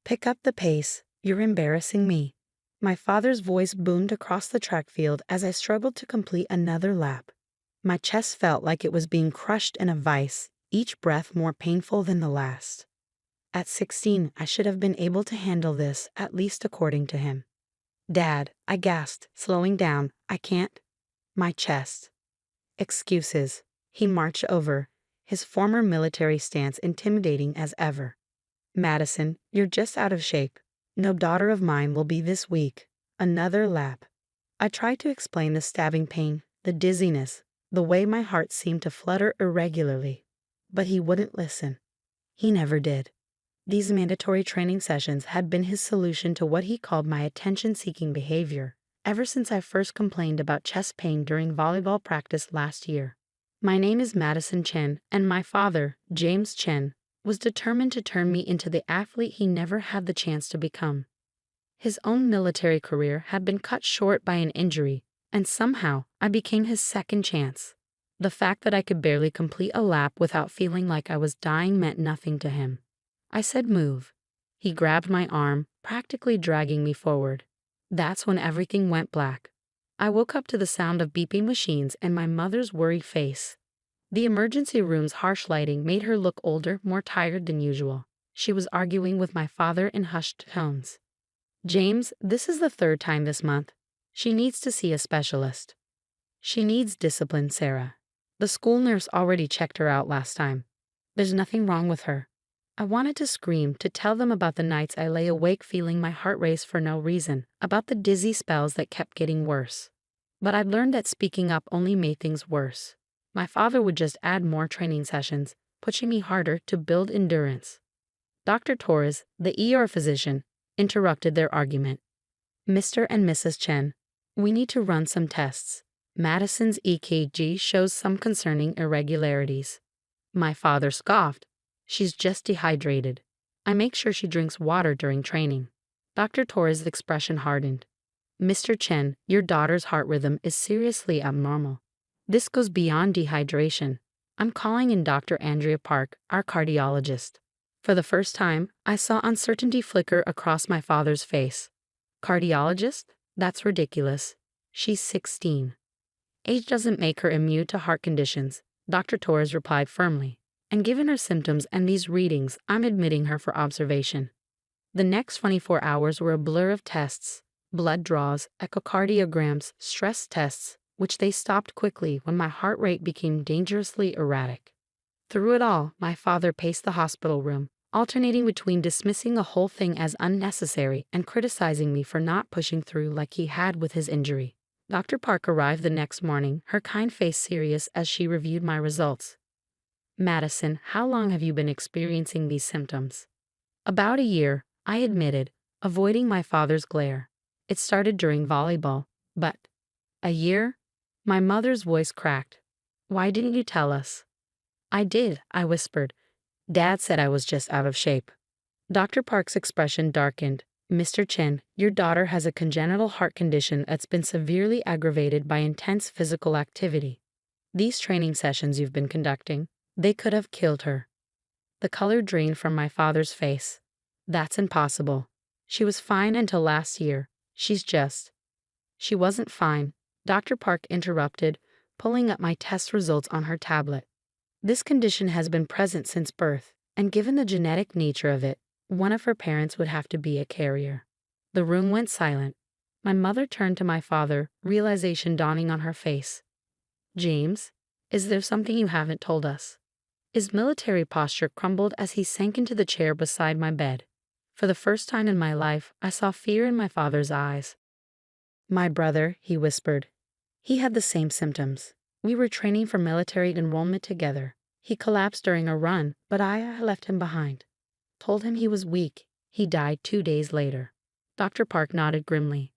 Pick up the pace, you're embarrassing me. My father's voice boomed across the track field as I struggled to complete another lap. My chest felt like it was being crushed in a vice, each breath more painful than the last. At 16, I should have been able to handle this, at least according to him. Dad, I gasped, slowing down. I can't. My chest. Excuses. He marched over, his former military stance intimidating as ever. Madison, you're just out of shape. No daughter of mine will be this weak. Another lap. I tried to explain the stabbing pain, the dizziness, the way my heart seemed to flutter irregularly. But he wouldn't listen. He never did. These mandatory training sessions had been his solution to what he called my attention-seeking behavior, ever since I first complained about chest pain during volleyball practice last year. My name is Madison Chen, and my father, James Chen, was determined to turn me into the athlete he never had the chance to become. His own military career had been cut short by an injury, and somehow I became his second chance. The fact that I could barely complete a lap without feeling like I was dying meant nothing to him. I said move. He grabbed my arm, practically dragging me forward. That's when everything went black. I woke up to the sound of beeping machines and my mother's worried face. The emergency room's harsh lighting made her look older, more tired than usual. She was arguing with my father in hushed tones. James, this is the third time this month. She needs to see a specialist. She needs discipline, Sarah. The school nurse already checked her out last time. There's nothing wrong with her. I wanted to scream, to tell them about the nights I lay awake feeling my heart race for no reason, about the dizzy spells that kept getting worse. But I'd learned that speaking up only made things worse. My father would just add more training sessions, pushing me harder to build endurance. Dr. Torres, the ER physician, interrupted their argument. Mr. and Mrs. Chen, we need to run some tests. Madison's EKG shows some concerning irregularities. My father scoffed. She's just dehydrated. I make sure she drinks water during training. Dr. Torres' expression hardened. Mr. Chen, your daughter's heart rhythm is seriously abnormal. This goes beyond dehydration. I'm calling in Dr. Andrea Park, our cardiologist. For the first time, I saw uncertainty flicker across my father's face. Cardiologist? That's ridiculous. She's 16. Age doesn't make her immune to heart conditions, Dr. Torres replied firmly. And given her symptoms and these readings, I'm admitting her for observation. The next 24 hours were a blur of tests, blood draws, echocardiograms, stress tests, which they stopped quickly when my heart rate became dangerously erratic. Through it all, my father paced the hospital room, alternating between dismissing the whole thing as unnecessary and criticizing me for not pushing through like he had with his injury. Dr. Park arrived the next morning, her kind face serious as she reviewed my results. Madison, how long have you been experiencing these symptoms? About a year, I admitted, avoiding my father's glare. It started during volleyball, but a year? My mother's voice cracked. Why didn't you tell us? I did, I whispered. Dad said I was just out of shape. Dr. Park's expression darkened. Mr. Chen, your daughter has a congenital heart condition that's been severely aggravated by intense physical activity. These training sessions you've been conducting, they could have killed her. The color drained from my father's face. That's impossible. She was fine until last year. She wasn't fine, Dr. Park interrupted, pulling up my test results on her tablet. This condition has been present since birth, and given the genetic nature of it, one of her parents would have to be a carrier. The room went silent. My mother turned to my father, realization dawning on her face. James, is there something you haven't told us? His military posture crumbled as he sank into the chair beside my bed. For the first time in my life, I saw fear in my father's eyes. My brother, he whispered. He had the same symptoms. We were training for military enrollment together. He collapsed during a run, but I left him behind. Told him he was weak. He died 2 days later. Dr. Park nodded grimly.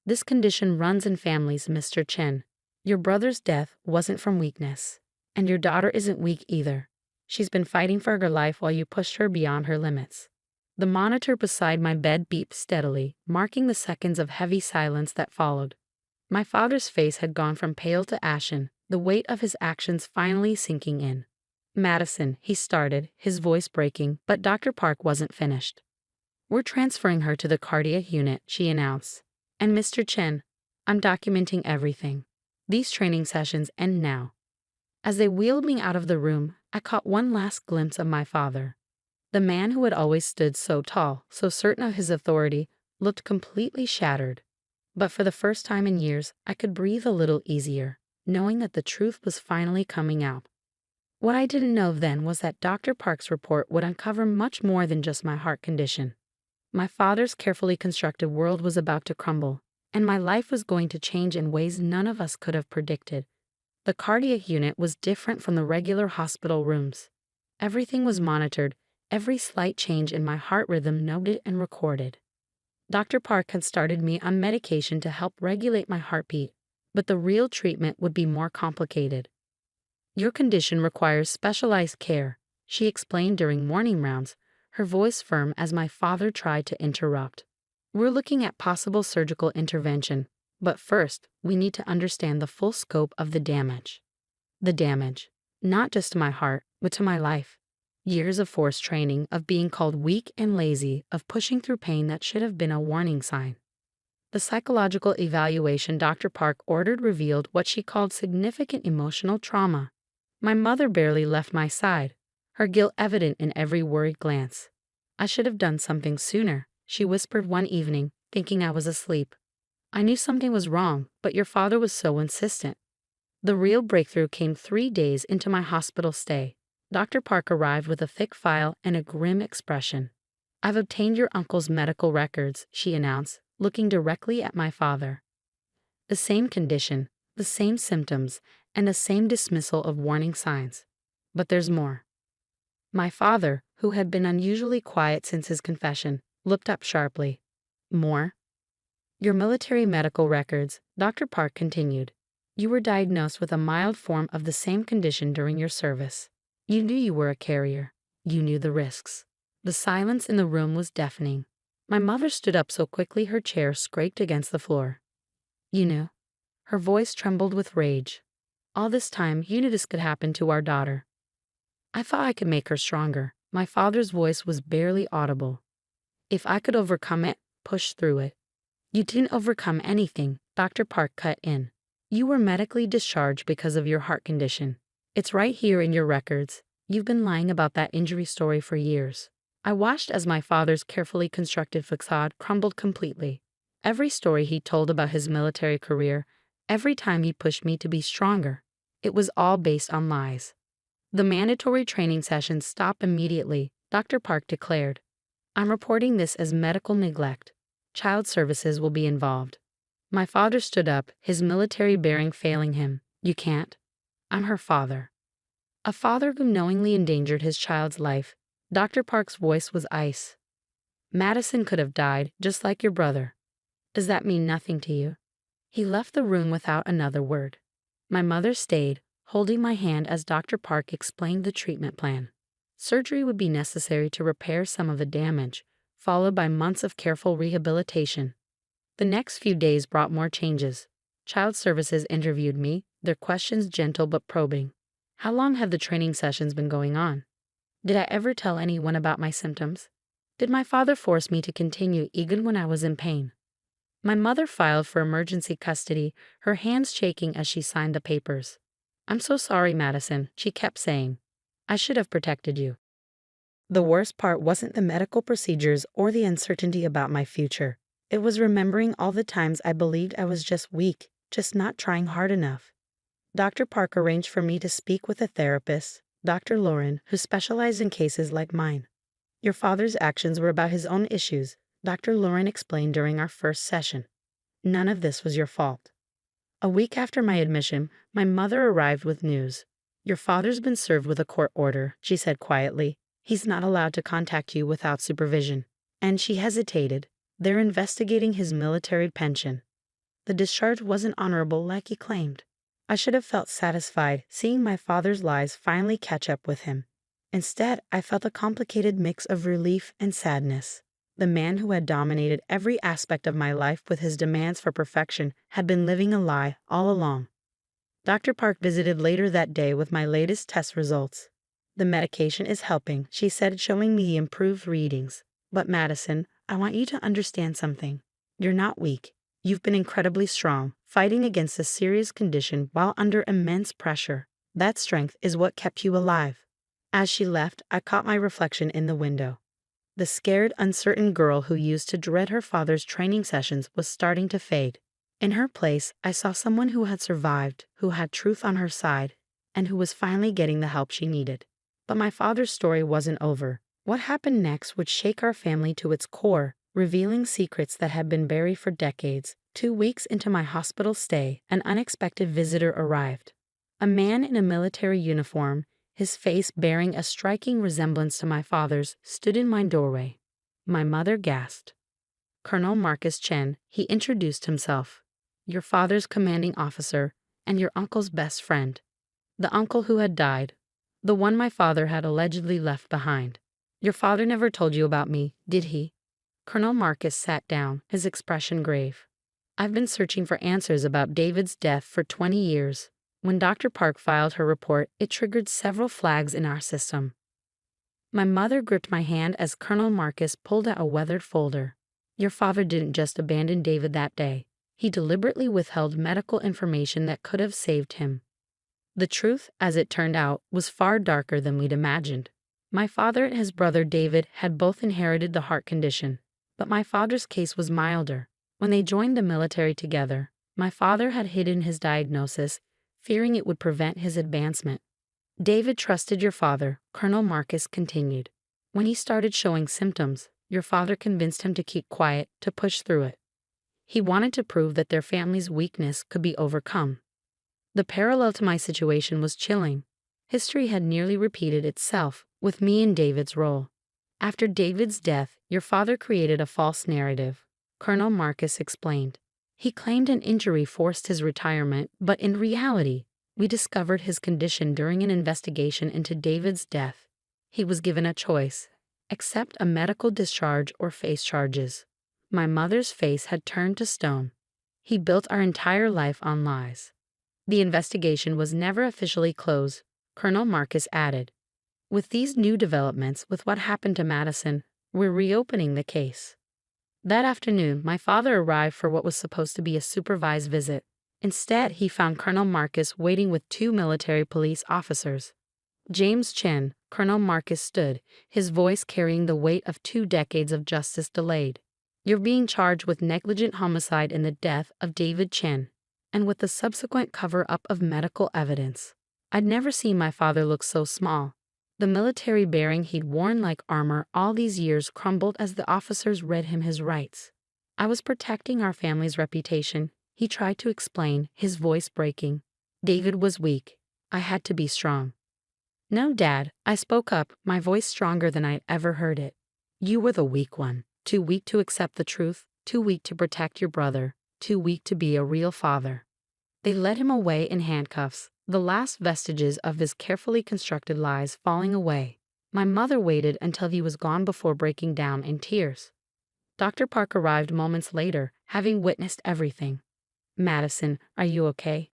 This condition runs in families, Mr. Chen. Your brother's death wasn't from weakness. And your daughter isn't weak either. She's been fighting for her life while you pushed her beyond her limits. The monitor beside my bed beeped steadily, marking the seconds of heavy silence that followed. My father's face had gone from pale to ashen, the weight of his actions finally sinking in. Madison, he started, his voice breaking, but Dr. Park wasn't finished. "We're transferring her to the cardiac unit," she announced. "And Mr. Chen, I'm documenting everything. These training sessions end now." As they wheeled me out of the room, I caught one last glimpse of my father. The man who had always stood so tall, so certain of his authority, looked completely shattered. But for the first time in years, I could breathe a little easier, knowing that the truth was finally coming out. What I didn't know then was that Dr. Park's report would uncover much more than just my heart condition. My father's carefully constructed world was about to crumble, and my life was going to change in ways none of us could have predicted. The cardiac unit was different from the regular hospital rooms. Everything was monitored, every slight change in my heart rhythm noted and recorded. Dr. Park had started me on medication to help regulate my heartbeat, but the real treatment would be more complicated. "Your condition requires specialized care," she explained during morning rounds, her voice firm as my father tried to interrupt. "We're looking at possible surgical intervention, but first, we need to understand the full scope of the damage." The damage, not just to my heart, but to my life. Years of forced training, of being called weak and lazy, of pushing through pain that should have been a warning sign. The psychological evaluation Dr. Park ordered revealed what she called significant emotional trauma. My mother barely left my side, her guilt evident in every worried glance. "I should have done something sooner," she whispered one evening, thinking I was asleep. "I knew something was wrong, but your father was so insistent." The real breakthrough came 3 days into my hospital stay. Dr. Park arrived with a thick file and a grim expression. "I've obtained your uncle's medical records," she announced, looking directly at my father. The same condition, the same symptoms, and the same dismissal of warning signs. But there's more. My father, who had been unusually quiet since his confession, looked up sharply. "More?" "Your military medical records," Dr. Park continued. "You were diagnosed with a mild form of the same condition during your service. You knew you were a carrier. You knew the risks." The silence in the room was deafening. My mother stood up so quickly her chair scraped against the floor. "You knew?" Her voice trembled with rage. "All this time, you knew this could happen to our daughter." "I thought I could make her stronger." My father's voice was barely audible. "If I could overcome it, push through it." "You didn't overcome anything," Dr. Park cut in. "You were medically discharged because of your heart condition. It's right here in your records. You've been lying about that injury story for years." I watched as my father's carefully constructed facade crumbled completely. Every story he told about his military career, every time he pushed me to be stronger, it was all based on lies. "The mandatory training sessions stop immediately," Dr. Park declared. "I'm reporting this as medical neglect. Child services will be involved." My father stood up, his military bearing failing him. "You can't. I'm her father." A father who knowingly endangered his child's life. Dr. Park's voice was ice. "Madison could have died, just like your brother. Does that mean nothing to you?" He left the room without another word. My mother stayed, holding my hand as Dr. Park explained the treatment plan. Surgery would be necessary to repair some of the damage, followed by months of careful rehabilitation. The next few days brought more changes. Child Services interviewed me, their questions gentle but probing. "How long have the training sessions been going on? Did I ever tell anyone about my symptoms? Did my father force me to continue even when I was in pain?" My mother filed for emergency custody, her hands shaking as she signed the papers. "I'm so sorry, Madison," she kept saying. "I should have protected you." The worst part wasn't the medical procedures or the uncertainty about my future. It was remembering all the times I believed I was just weak, just not trying hard enough. Dr. Park arranged for me to speak with a therapist, Dr. Lauren, who specialized in cases like mine. "Your father's actions were about his own issues," Dr. Lauren explained during our first session. "None of this was your fault." A week after my admission, my mother arrived with news. "Your father's been served with a court order," she said quietly. "He's not allowed to contact you without supervision." And she hesitated. "They're investigating his military pension." The discharge wasn't honorable like he claimed. I should have felt satisfied seeing my father's lies finally catch up with him. Instead, I felt a complicated mix of relief and sadness. The man who had dominated every aspect of my life with his demands for perfection had been living a lie all along. Dr. Park visited later that day with my latest test results. "The medication is helping," she said, showing me the improved readings. "But Madison, I want you to understand something. You're not weak. You've been incredibly strong, fighting against a serious condition while under immense pressure. That strength is what kept you alive." As she left, I caught my reflection in the window. The scared, uncertain girl who used to dread her father's training sessions was starting to fade. In her place, I saw someone who had survived, who had truth on her side, and who was finally getting the help she needed. But my father's story wasn't over. What happened next would shake our family to its core, revealing secrets that had been buried for decades. 2 weeks into my hospital stay, an unexpected visitor arrived. A man in a military uniform, his face bearing a striking resemblance to my father's, stood in my doorway. My mother gasped. "Colonel Marcus Chen," he introduced himself. "Your father's commanding officer, and your uncle's best friend. The uncle who had died. The one my father had allegedly left behind. Your father never told you about me, did he?" Colonel Marcus sat down, his expression grave. "I've been searching for answers about David's death for 20 years. When Dr. Park filed her report, it triggered several flags in our system." My mother gripped my hand as Colonel Marcus pulled out a weathered folder. "Your father didn't just abandon David that day. He deliberately withheld medical information that could have saved him." The truth, as it turned out, was far darker than we'd imagined. My father and his brother David had both inherited the heart condition, but my father's case was milder. When they joined the military together, my father had hidden his diagnosis, fearing it would prevent his advancement. "David trusted your father," Colonel Marcus continued. "When he started showing symptoms, your father convinced him to keep quiet, to push through it. He wanted to prove that their family's weakness could be overcome." The parallel to my situation was chilling. History had nearly repeated itself, with me in David's role. "After David's death, your father created a false narrative," Colonel Marcus explained. "He claimed an injury forced his retirement, but in reality, we discovered his condition during an investigation into David's death. He was given a choice: accept a medical discharge or face charges." My mother's face had turned to stone. "He built our entire life on lies." "The investigation was never officially closed," Colonel Marcus added. "With these new developments, with what happened to Madison, we're reopening the case." That afternoon, my father arrived for what was supposed to be a supervised visit. Instead, he found Colonel Marcus waiting with 2 military police officers. "James Chen," Colonel Marcus stood, his voice carrying the weight of 2 decades of justice delayed. "You're being charged with negligent homicide in the death of David Chen, and with the subsequent cover-up of medical evidence." I'd never seen my father look so small. The military bearing he'd worn like armor all these years crumbled as the officers read him his rights. "I was protecting our family's reputation," he tried to explain, his voice breaking. "David was weak. I had to be strong." "No, Dad," I spoke up, my voice stronger than I'd ever heard it. "You were the weak one. Too weak to accept the truth, too weak to protect your brother, too weak to be a real father." They led him away in handcuffs, the last vestiges of his carefully constructed lies falling away. My mother waited until he was gone before breaking down in tears. Dr. Park arrived moments later, having witnessed everything. "Madison, are you okay?"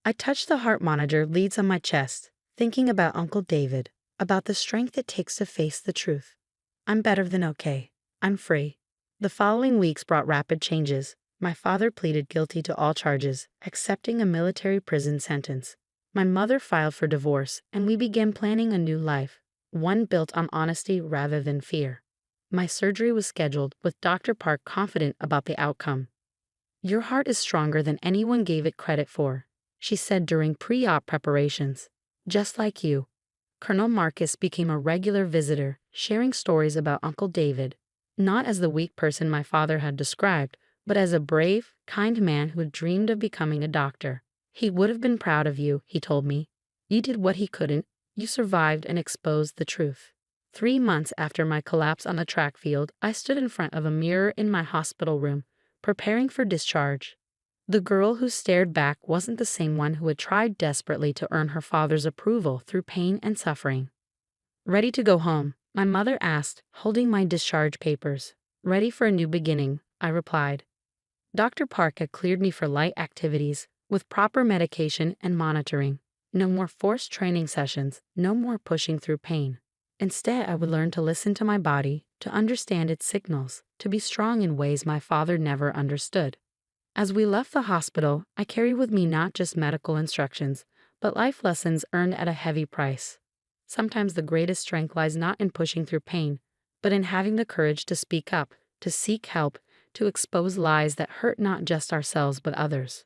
I touched the heart monitor leads on my chest, thinking about Uncle David, about the strength it takes to face the truth. "I'm better than okay. I'm free." The following weeks brought rapid changes. My father pleaded guilty to all charges, accepting a military prison sentence. My mother filed for divorce, and we began planning a new life, one built on honesty rather than fear. My surgery was scheduled, with Dr. Park confident about the outcome. "Your heart is stronger than anyone gave it credit for," she said during pre-op preparations. "Just like you." Colonel Marcus became a regular visitor, sharing stories about Uncle David, not as the weak person my father had described, but as a brave, kind man who had dreamed of becoming a doctor. "He would have been proud of you," he told me. "You did what he couldn't. You survived and exposed the truth." 3 months after my collapse on the track field, I stood in front of a mirror in my hospital room, preparing for discharge. The girl who stared back wasn't the same one who had tried desperately to earn her father's approval through pain and suffering. "Ready to go home?" my mother asked, holding my discharge papers. "Ready for a new beginning," I replied. Dr. Park had cleared me for light activities, with proper medication and monitoring. No more forced training sessions, no more pushing through pain. Instead, I would learn to listen to my body, to understand its signals, to be strong in ways my father never understood. As we left the hospital, I carried with me not just medical instructions, but life lessons earned at a heavy price. Sometimes the greatest strength lies not in pushing through pain, but in having the courage to speak up, to seek help, to expose lies that hurt not just ourselves but others.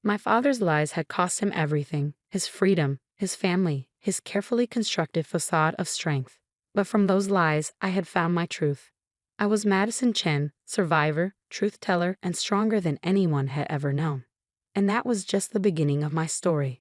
My father's lies had cost him everything: his freedom, his family, his carefully constructed facade of strength. But from those lies, I had found my truth. I was Madison Chen, survivor, truth teller, and stronger than anyone had ever known. And that was just the beginning of my story.